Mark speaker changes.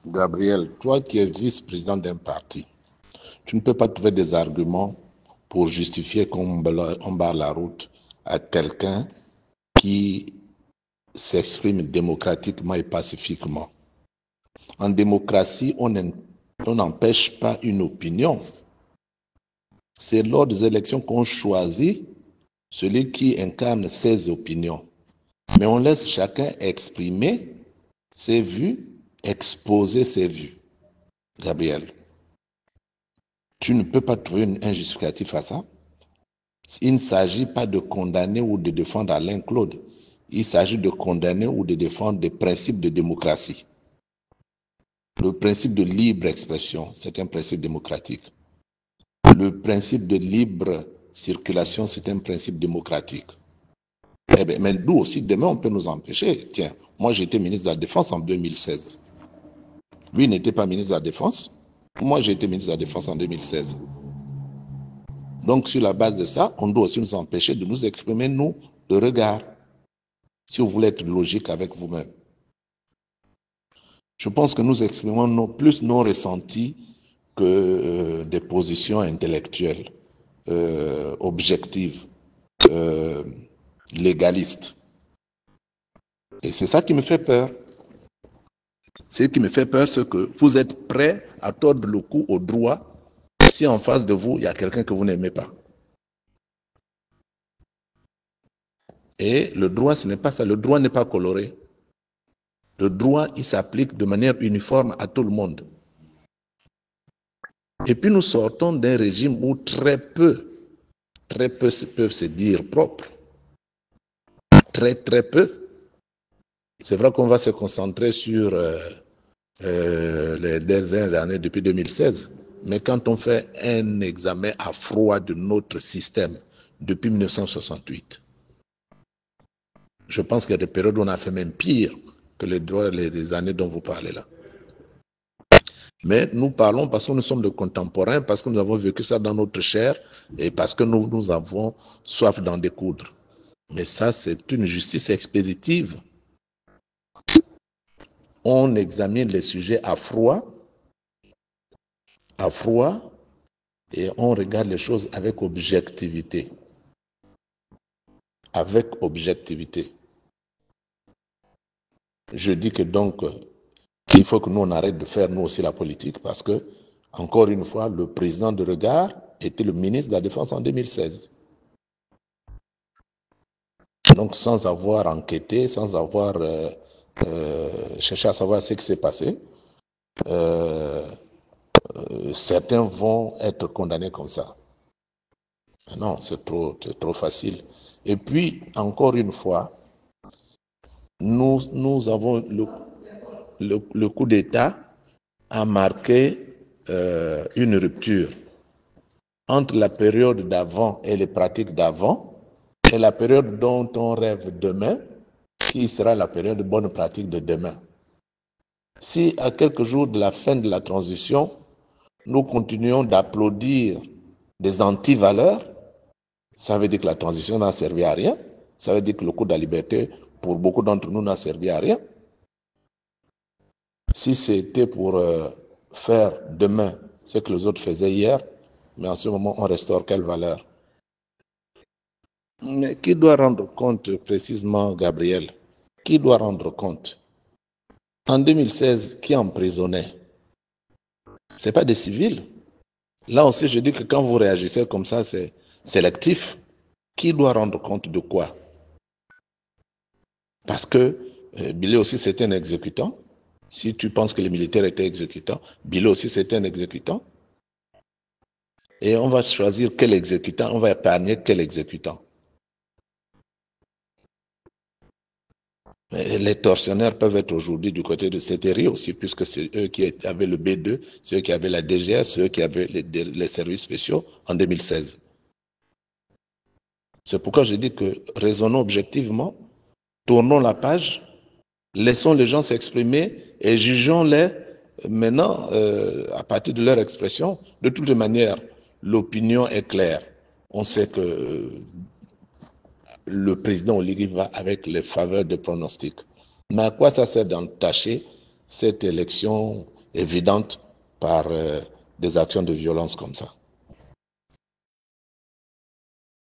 Speaker 1: Gabriel, toi qui es vice-président d'un parti, tu ne peux pas trouver des arguments pour justifier qu'on barre la route à quelqu'un qui s'exprime démocratiquement et pacifiquement. En démocratie, on n'empêche pas une opinion. C'est lors des élections qu'on choisit celui qui incarne ses opinions. Mais on laisse chacun exprimer ses vues, exposer ses vues. Gabriel, tu ne peux pas trouver un justificatif à ça. Il ne s'agit pas de condamner ou de défendre Alain Claude. Il s'agit de condamner ou de défendre des principes de démocratie. Le principe de libre expression, c'est un principe démocratique. Le principe de libre circulation, c'est un principe démocratique. Eh bien, mais nous aussi, demain, on peut nous empêcher. Tiens, moi, j'étais ministre de la Défense en 2016. Lui n'était pas ministre de la Défense. Moi, j'ai été ministre de la Défense en 2016. Donc, sur la base de ça, on doit aussi nous empêcher de nous exprimer, nous, de regard, si vous voulez être logique avec vous-même. Je pense que nous exprimons plus nos ressentis que des positions intellectuelles, objectives, légalistes. Et c'est ça qui me fait peur. Ce qui me fait peur, c'est que vous êtes prêts à tordre le cou au droit si en face de vous, il y a quelqu'un que vous n'aimez pas. Et le droit, ce n'est pas ça. Le droit n'est pas coloré. Le droit, il s'applique de manière uniforme à tout le monde. Et puis nous sortons d'un régime où très peu peuvent se dire propres. Très peu. C'est vrai qu'on va se concentrer sur les dernières années depuis 2016. Mais quand on fait un examen à froid de notre système depuis 1968, je pense qu'il y a des périodes où on a fait même pire que les années dont vous parlez là. Mais nous parlons parce que nous sommes de contemporains, parce que nous avons vécu ça dans notre chair et parce que nous avons soif d'en découdre. Mais ça, c'est une justice expéditive. On examine les sujets à froid, et on regarde les choses avec objectivité. Avec objectivité. Je dis que donc, il faut que nous on arrête de faire nous aussi la politique parce que, encore une fois, le président de regard était le ministre de la Défense en 2016. Donc, sans avoir enquêté, sans avoir cherché à savoir ce qui s'est passé, certains vont être condamnés comme ça. Non, c'est trop facile. Et puis, encore une fois, nous avons le coup d'État a marqué une rupture entre la période d'avant et les pratiques d'avant et la période dont on rêve demain, qui sera la période de bonne pratique de demain. Si à quelques jours de la fin de la transition, nous continuons d'applaudir des antivaleurs, ça veut dire que la transition n'a servi à rien, ça veut dire que le coup de la liberté, pour beaucoup d'entre nous, n'a servi à rien. Si c'était pour faire demain ce que les autres faisaient hier, mais en ce moment, on restaure quelle valeur? Mais qui doit rendre compte précisément, Gabriel? Qui doit rendre compte? En 2016, qui emprisonnait? Ce n'est pas des civils. Là aussi, je dis que quand vous réagissez comme ça, c'est sélectif. Qui doit rendre compte de quoi? Parce que Bilé aussi, c'était un exécutant. Si tu penses que les militaires étaient exécutants, Bilé aussi, c'était un exécutant. Et on va choisir quel exécutant, on va épargner quel exécutant. Mais les tortionnaires peuvent être aujourd'hui du côté de CTRI aussi, puisque c'est eux qui avaient le B2, c'est eux qui avaient la DGR, c'est eux qui avaient les services spéciaux en 2016. C'est pourquoi je dis que raisonnons objectivement, tournons la page, laissons les gens s'exprimer et jugeons-les maintenant à partir de leur expression. De toute manière, l'opinion est claire. On sait que le président Oligui va avec les faveurs de pronostics. Mais à quoi ça sert d'entacher cette élection évidente par des actions de violence comme ça.